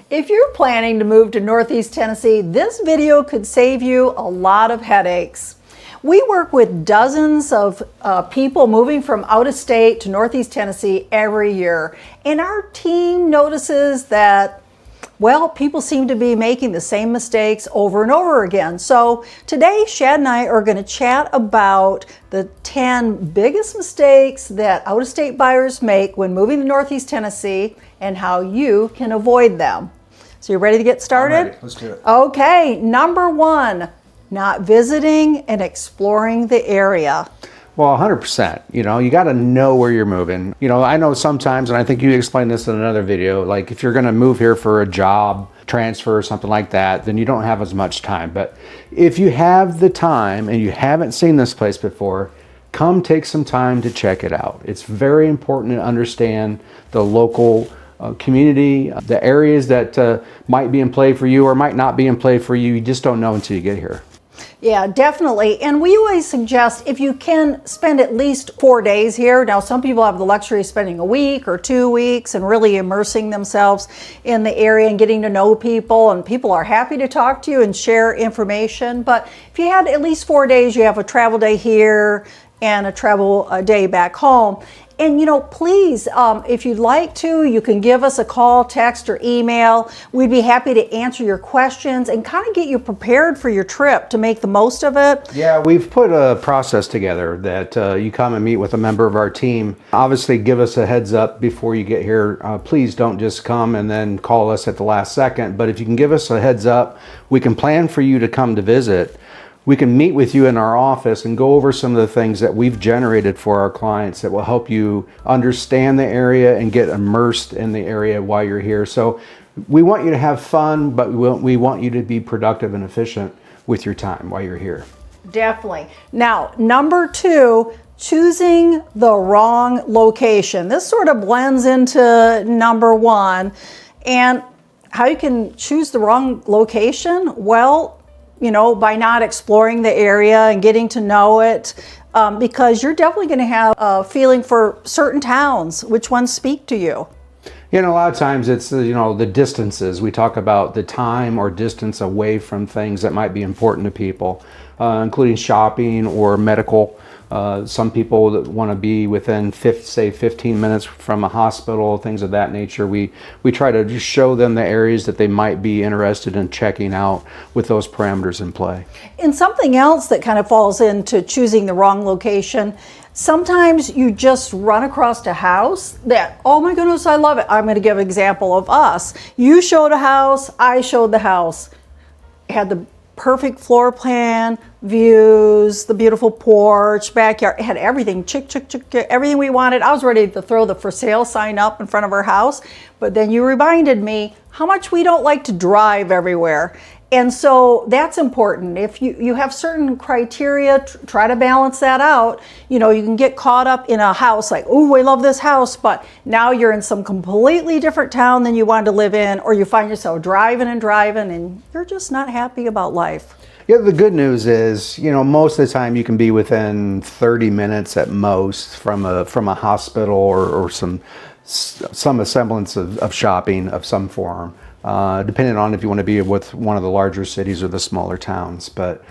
If you're planning to move to Northeast Tennessee, this video could save you a lot of headaches. We work with dozens of people moving from out of state to Northeast Tennessee every year, and our team notices that, well, people seem to be making the same mistakes over and over again. So today, Shad and I are going to chat about the 10 biggest mistakes that out-of-state buyers make when moving to Northeast Tennessee and how you can avoid them. So you ready to get started? I'm ready. Let's do it. Okay, number one, not visiting and exploring the area. Well, 100%. You know, you got to know where you're moving. You know, I know sometimes, and I think you explained this in another video, like if you're going to move here for a job transfer or something like that, then you don't have as much time. But if you have the time and you haven't seen this place before, come take some time to check it out. It's very important to understand the local community, the areas that might be in play for you or might not be in play for you. You just don't know until you get here. Yeah, definitely. And we always suggest if you can spend at least 4 days here. Now, some people have the luxury of spending a week or 2 weeks and really immersing themselves in the area and getting to know people. And people are happy to talk to you and share information. But if you had at least 4 days, you have a travel day here and a travel day back home. And, you know, please, if you'd like to, you can give us a call, text, or email. We'd be happy to answer your questions and kind of get you prepared for your trip to make the most of it. Yeah, we've put a process together that you come and meet with a member of our team. Obviously, give us a heads up before you get here. Please don't just come and then call us at the last second. But if you can give us a heads up, we can plan for you to come to visit. We can meet with you in our office and go over some of the things that we've generated for our clients that will help you understand the area and get immersed in the area while you're here. So we want you to have fun, but we want you to be productive and efficient with your time while you're here. Definitely. Now, number two, choosing the wrong location. This sort of blends into number one. And how you can choose the wrong location? Well, you know, by not exploring the area and getting to know it, because you're definitely going to have a feeling for certain towns, which ones speak to you. You know, a lot of times it's, you know, the distances. We talk about the time or distance away from things that might be important to people, including shopping or medical. Some people that want to be within, say, 15 minutes from a hospital, things of that nature. We try to just show them the areas that they might be interested in checking out with those parameters in play. And something else that kind of falls into choosing the wrong location, sometimes you just run across a house that, oh my goodness, I love it. I'm going to give an example of us. You showed a house, I showed the house. It had the perfect floor plan, views, the beautiful porch, backyard. It had everything, everything we wanted. I was ready to throw the for sale sign up in front of our house, but then you reminded me how much we don't like to drive everywhere. And so that's important. If you have certain criteria, try to balance that out. You know, you can get caught up in a house like, oh, I love this house, but now you're in some completely different town than you wanted to live in, or you find yourself driving and you're just not happy about life. Yeah, the good news is, you know, most of the time you can be within 30 minutes at most from a hospital or some semblance of shopping of some form. Depending on if you want to be with one of the larger cities or the smaller towns. But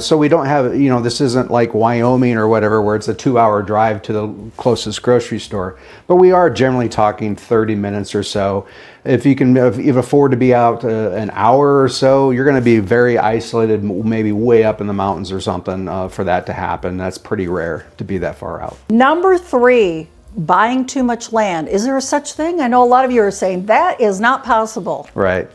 so we don't have, you know, this isn't like Wyoming or whatever where it's a 2-hour drive to the closest grocery store. But we are generally talking 30 minutes or so. If you afford to be out an hour or so, you're going to be very isolated, maybe way up in the mountains or something for that to happen. That's pretty rare to be that far out. Number three, buying too much land. Is there a such thing? I know a lot of you are saying that is not possible. Right.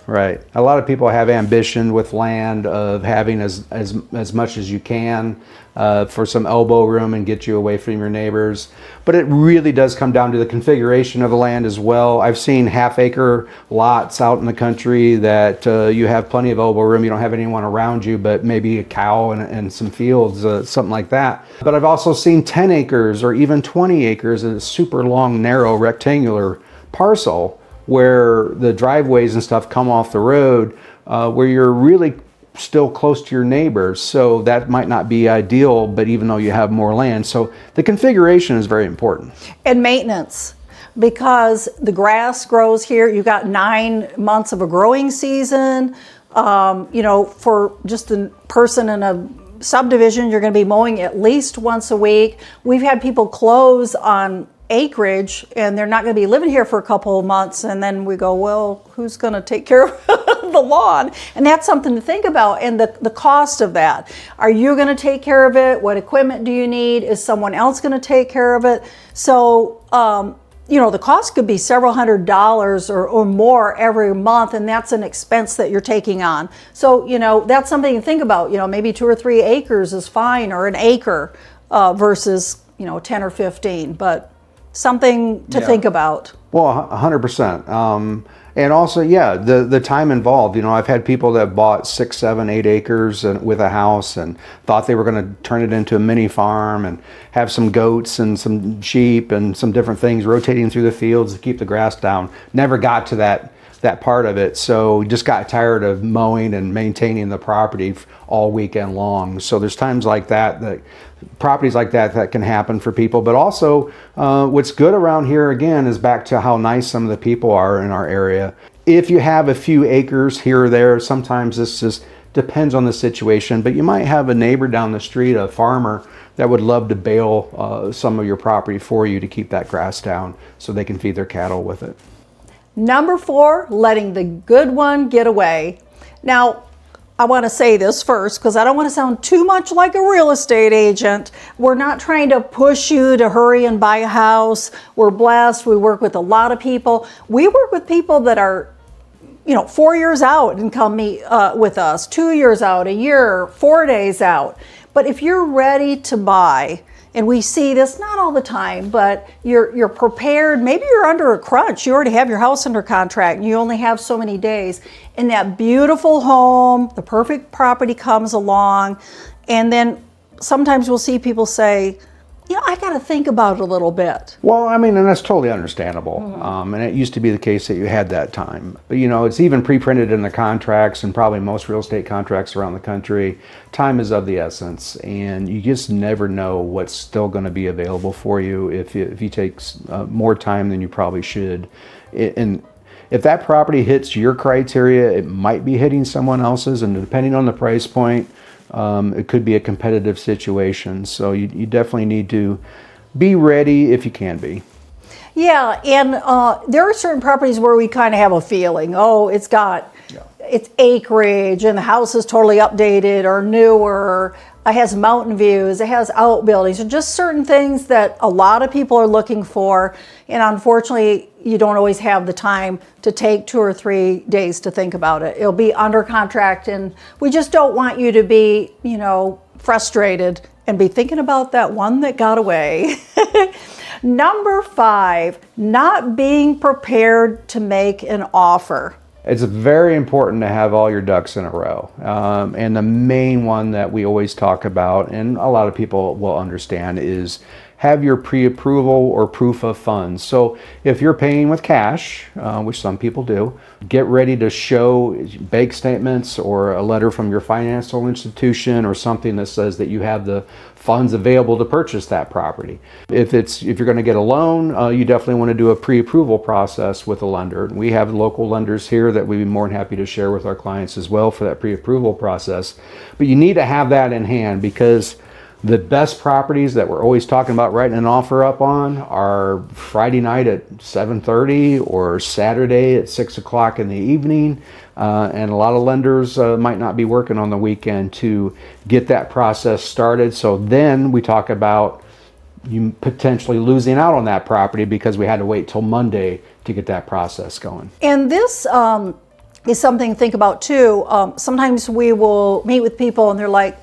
A lot of people have ambition with land of having as much as you can for some elbow room and get you away from your neighbors. But it really does come down to the configuration of the land as well. I've seen half-acre lots out in the country that you have plenty of elbow room. You don't have anyone around you, but maybe a cow and some fields, something like that. But I've also seen 10 acres or even 20 acres of a super long, narrow, rectangular parcel where the driveways and stuff come off the road, where you're really still close to your neighbors, so that might not be ideal, but even though you have more land. So the configuration is very important. And maintenance. because the grass grows here. You got 9 months of a growing season. For just a person in a subdivision, you're going to be mowing at least once a week. We've had people close on acreage and they're not going to be living here for a couple of months, and then we go, well, who's going to take care of the lawn? And that's something to think about, and the cost of that. Are you going to take care of it? What equipment do you need? Is someone else going to take care of it? So the cost could be several $100s or more every month, and that's an expense that you're taking on. So that's something to think about. Maybe 2 or 3 acres is fine, or an acre versus 10 or 15, but something to think about. Well, 100%. And also, the time involved. I've had people that bought 6, 7, 8 acres with a house and thought they were going to turn it into a mini farm and have some goats and some sheep and some different things rotating through the fields to keep the grass down. Never got to that part of it, so just got tired of mowing and maintaining the property all weekend long. So there's times like that properties like that can happen for people. But also what's good around here, again, is back to how nice some of the people are in our area. If you have a few acres here or there, sometimes this just depends on the situation, but you might have a neighbor down the street, a farmer, that would love to bale some of your property for you to keep that grass down so they can feed their cattle with it. Number 4, letting the good one get away. Now, I want to say this first because I don't want to sound too much like a real estate agent. We're not trying to push you to hurry and buy a house. We're blessed. We work with a lot of people. We work with people that are 4 years out and come meet with us, 2 years out, a year, 4 days out. But if you're ready to buy, and we see this not all the time, but you're prepared. Maybe you're under a crunch. You already have your house under contract and you only have so many days. And that beautiful home, the perfect property comes along. And then sometimes we'll see people say, I got to think about it a little bit. Well, and that's totally understandable. And it used to be the case that you had that time. But, it's even pre-printed in the contracts and probably most real estate contracts around the country. Time is of the essence, and you just never know what's still going to be available for you if you take more time than you probably should. And if that property hits your criteria, it might be hitting someone else's, and depending on the price point, it could be a competitive situation. So you definitely need to be ready if you can be. Yeah, and there are certain properties where we kind of have a feeling, it's acreage and the house is totally updated or newer, it has mountain views, it has outbuildings, and just certain things that a lot of people are looking for. And unfortunately, you don't always have the time to take 2 or 3 days to think about it. It'll be under contract, and we just don't want you to be, frustrated and be thinking about that one that got away. Number 5, not being prepared to make an offer. It's very important to have all your ducks in a row. And the main one that we always talk about, and a lot of people will understand, is have your pre-approval or proof of funds. So if you're paying with cash, which some people do, get ready to show bank statements or a letter from your financial institution or something that says that you have the funds available to purchase that property. If you're going to get a loan, you definitely want to do a pre-approval process with a lender. We have local lenders here that we'd be more than happy to share with our clients as well for that pre-approval process. But you need to have that in hand, because the best properties that we're always talking about writing an offer up on are Friday night at 7:30 or Saturday at 6 o'clock in the evening. And a lot of lenders might not be working on the weekend to get that process started. So then we talk about you potentially losing out on that property because we had to wait till Monday to get that process going. And this is something to think about too. Sometimes we will meet with people and they're like,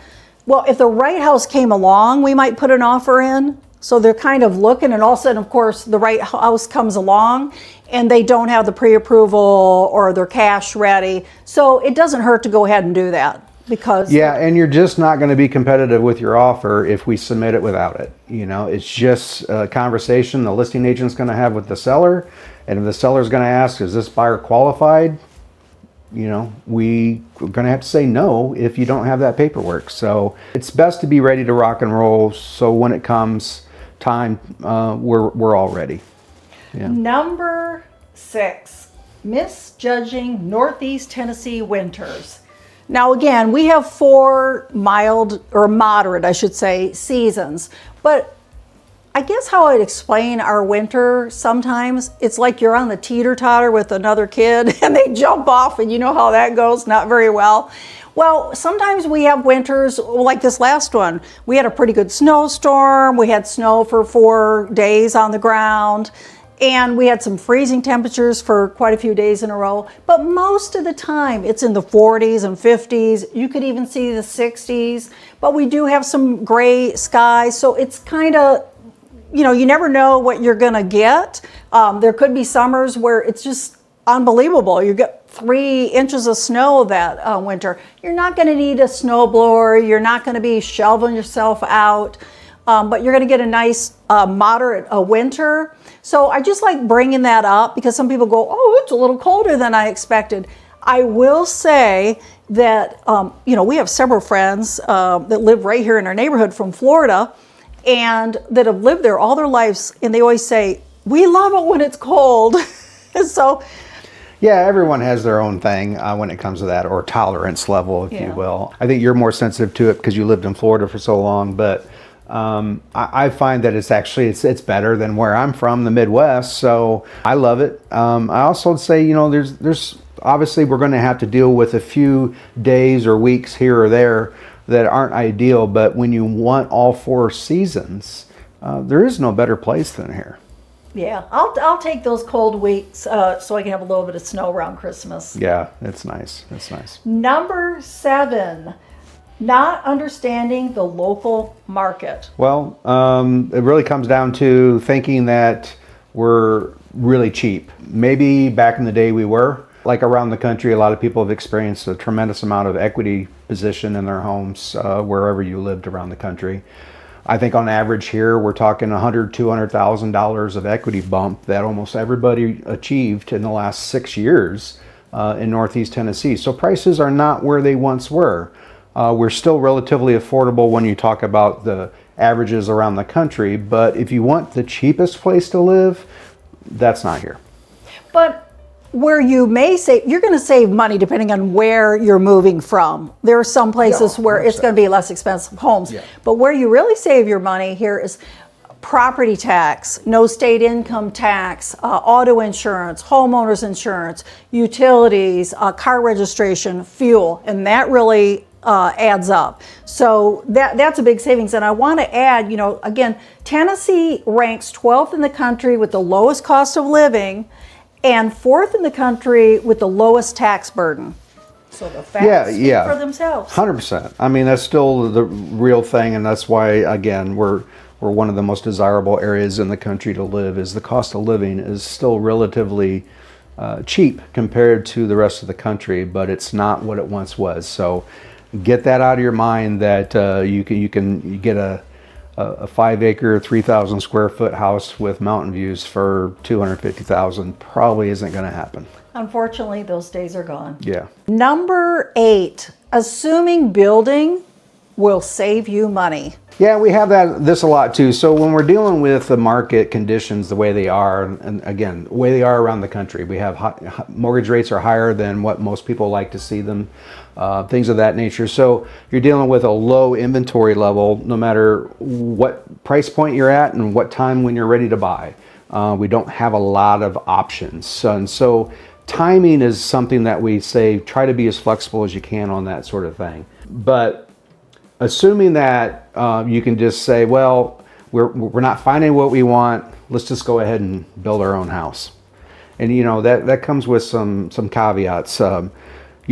well, if the right house came along, we might put an offer in. So they're kind of looking, and all of a sudden, of course, the right house comes along and they don't have the pre-approval or their cash ready. So it doesn't hurt to go ahead and do that, because and you're just not going to be competitive with your offer if we submit it without it. It's just a conversation the listing agent's going to have with the seller. And if the seller's going to ask, is this buyer qualified? We're going to have to say no if you don't have that paperwork. So it's best to be ready to rock and roll, so when it comes time, we're all ready. Yeah. Number 6, misjudging Northeast Tennessee winters. Now again, we have 4 mild or moderate, I should say, seasons, but I guess how I'd explain our winter sometimes, it's like you're on the teeter-totter with another kid and they jump off, and you know how that goes, not very well. Well, sometimes we have winters like this last one. We had a pretty good snowstorm. We had snow for 4 days on the ground, and we had some freezing temperatures for quite a few days in a row. But most of the time, it's in the 40s and 50s. You could even see the 60s. But we do have some gray skies, so it's kind of, you know, you never know what you're going to get. There could be summers where it's just unbelievable. You get 3 inches of snow that winter. You're not going to need a snowblower. You're not going to be shoveling yourself out, but you're going to get a nice moderate winter. So I just like bringing that up because some people go, oh, it's a little colder than I expected. I will say that, you know, we have several friends that live right here in our neighborhood from Florida, and that have lived there all their lives, and they always say, we love it when it's cold. So Yeah, everyone has their own thing when it comes to that, or tolerance level, if you will. I think you're more sensitive to it because you lived in Florida for so long, but I find that it's better than where I'm from, the Midwest, so I love it. I also would say, you know, there's obviously we're going to have to deal with a few days or weeks here or there that aren't ideal, but when you want all 4 seasons, there is no better place than here. yeah, I'll take those cold weeks so I can have a little bit of snow around Christmas. Yeah, it's nice. It's nice. Number 7, not understanding the local market. Well, it really comes down to thinking that we're really cheap. Maybe back in the day we were. Like around the country, a lot of people have experienced a tremendous amount of equity position in their homes wherever you lived around the country. I think on average here, we're talking $100,000, $200,000 of equity bump that almost everybody achieved in the last 6 years in Northeast Tennessee. So prices are not where they once were. We're still relatively affordable when you talk about the averages around the country, but if you want the cheapest place to live, that's not here. But where you may save, you're going to save money depending on where you're moving from. There are some places where it's going to be less expensive homes. Yeah. But where you really save your money here is property tax, no state income tax, auto insurance, homeowners insurance, utilities, car registration, fuel, and that really adds up. So that's a big savings. And I want to add, you know, again, Tennessee ranks 12th in the country with the lowest cost of living, and 4th in the country with the lowest tax burden. So the facts speak for themselves. 100%. I mean, that's still the real thing, and that's why, again, we're one of the most desirable areas in the country to live. Is the cost of living is still relatively cheap compared to the rest of the country, but it's not what it once was. So get that out of your mind that you get a 5-acre, 3,000 square foot house with mountain views for $250,000 probably isn't going to happen. Unfortunately, those days are gone. Yeah. Number 8, assuming building will save you money. Yeah, we have this a lot too. So when we're dealing with the market conditions the way they are, and again, the way they are around the country, we have mortgage rates are higher than what most people like to see them, things of that nature. So you're dealing with a low inventory level no matter what price point you're at and what time when you're ready to buy. We don't have a lot of options. And so timing is something that we say try to be as flexible as you can on that sort of thing. But assuming that you can just say, well, we're not finding what we want, let's just go ahead and build our own house. And you know that comes with some caveats. You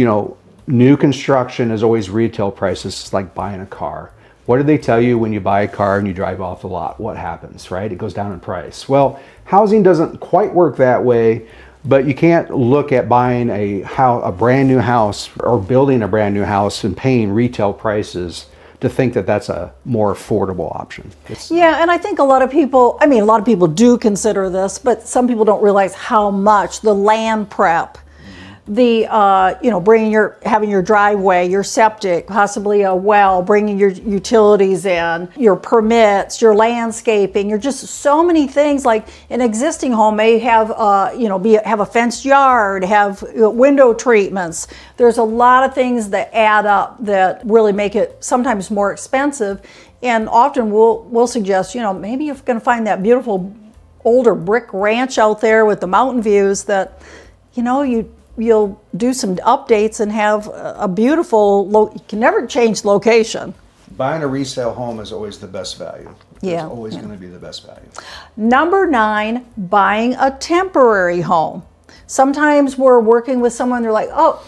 know, new construction is always retail prices. It's like buying a car. What do they tell you when you buy a car and you drive off the lot? What happens, right? It goes down in price. Well, housing doesn't quite work that way. But you can't look at buying a brand new house or building a brand new house and paying retail prices to think that that's a more affordable option. Yeah, and I think a lot of people do consider this, but some people don't realize how much the land prep, having your driveway, your septic, possibly a well, bringing your utilities in, your permits, your landscaping. You're just so many things. Like an existing home may have, have a fenced yard, have window treatments. There's a lot of things that add up that really make it sometimes more expensive. And often we'll suggest, maybe you're going to find that beautiful older brick ranch out there with the mountain views that, you'll do some updates and have a beautiful, you can never change location. Buying a resale home is always the best value. Yeah. It's always going to be the best value. Number 9, buying a temporary home. Sometimes we're working with someone, they're like, oh,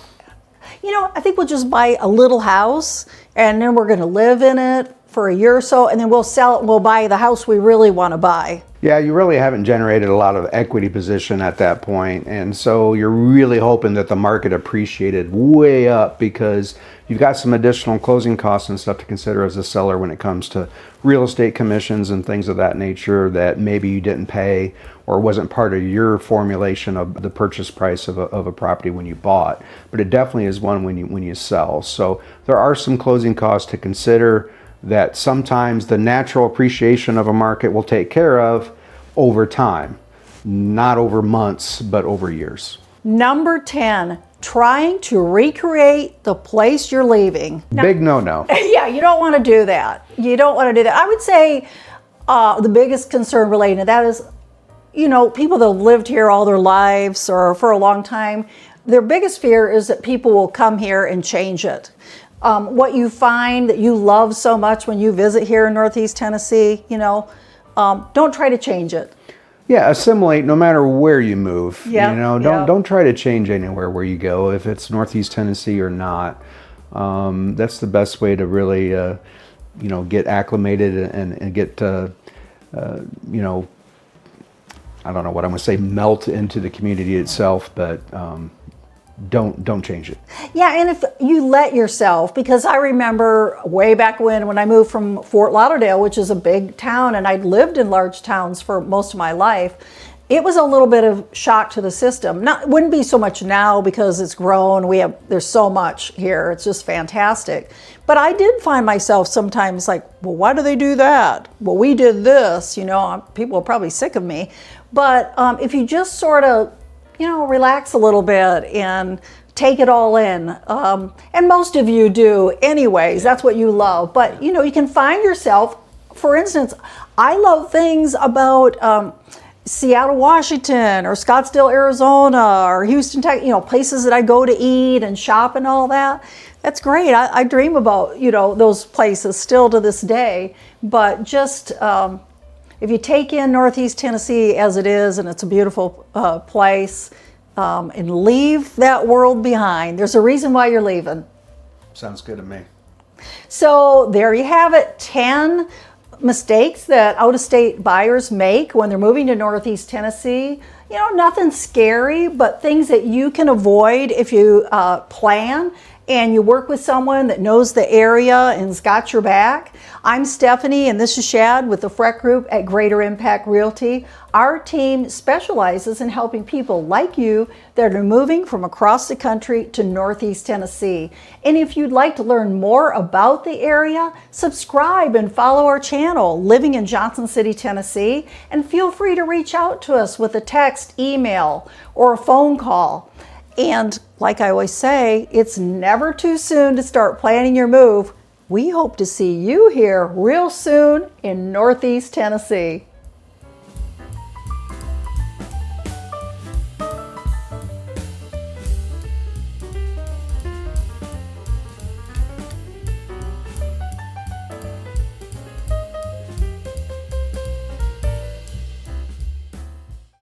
I think we'll just buy a little house and then we're going to live in it for a year or so, and then we'll sell it and we'll buy the house we really want to buy. Yeah, you really haven't generated a lot of equity position at that point, and so you're really hoping that the market appreciated way up because you've got some additional closing costs and stuff to consider as a seller when it comes to real estate commissions and things of that nature that maybe you didn't pay or wasn't part of your formulation of the purchase price of a property when you bought. But it definitely is one when you sell. So there are some closing costs to consider that sometimes the natural appreciation of a market will take care of over time, not over months, but over years. Number 10, trying to recreate the place you're leaving. Big no-no. Yeah, you don't want to do that. You don't want to do that. I would say the biggest concern relating to that is, people that have lived here all their lives or for a long time, their biggest fear is that people will come here and change it. What you find that you love so much when you visit here in Northeast Tennessee, don't try to change it. Yeah, assimilate no matter where you move. Yeah, don't try to change anywhere where you go, if it's Northeast Tennessee or not. That's the best way to really, get acclimated and get, I don't know what I'm going to say, melt into the community itself, but don't change it. Yeah, and if you let yourself, because I remember way back when I moved from Fort Lauderdale, which is a big town, and I'd lived in large towns for most of my life, it was a little bit of shock to the system. Wouldn't be so much now because it's grown. There's so much here. It's just fantastic. But I did find myself sometimes like, well, why do they do that? Well, we did this. People are probably sick of me. But if you just sort of relax a little bit and take it all in. And most of you do anyways, that's what you love. But you can find yourself, for instance, I love things about Seattle, Washington, or Scottsdale, Arizona, or Houston, Texas, places that I go to eat and shop and all that. That's great. I dream about, those places still to this day. But just if you take in Northeast Tennessee as it is, and it's a beautiful place, and leave that world behind. There's a reason why you're leaving. Sounds good to me. So there you have it, 10 mistakes that out-of-state buyers make when they're moving to Northeast Tennessee. Nothing scary, but things that you can avoid if you plan and you work with someone that knows the area and's got your back. I'm Stephanie, and this is Shad with the Freck Group at Greater Impact Realty. Our team specializes in helping people like you that are moving from across the country to Northeast Tennessee. And if you'd like to learn more about the area, subscribe and follow our channel, Living in Johnson City, Tennessee, and feel free to reach out to us with a text, email, or a phone call. And like I always say, it's never too soon to start planning your move. We hope to see you here real soon in Northeast Tennessee.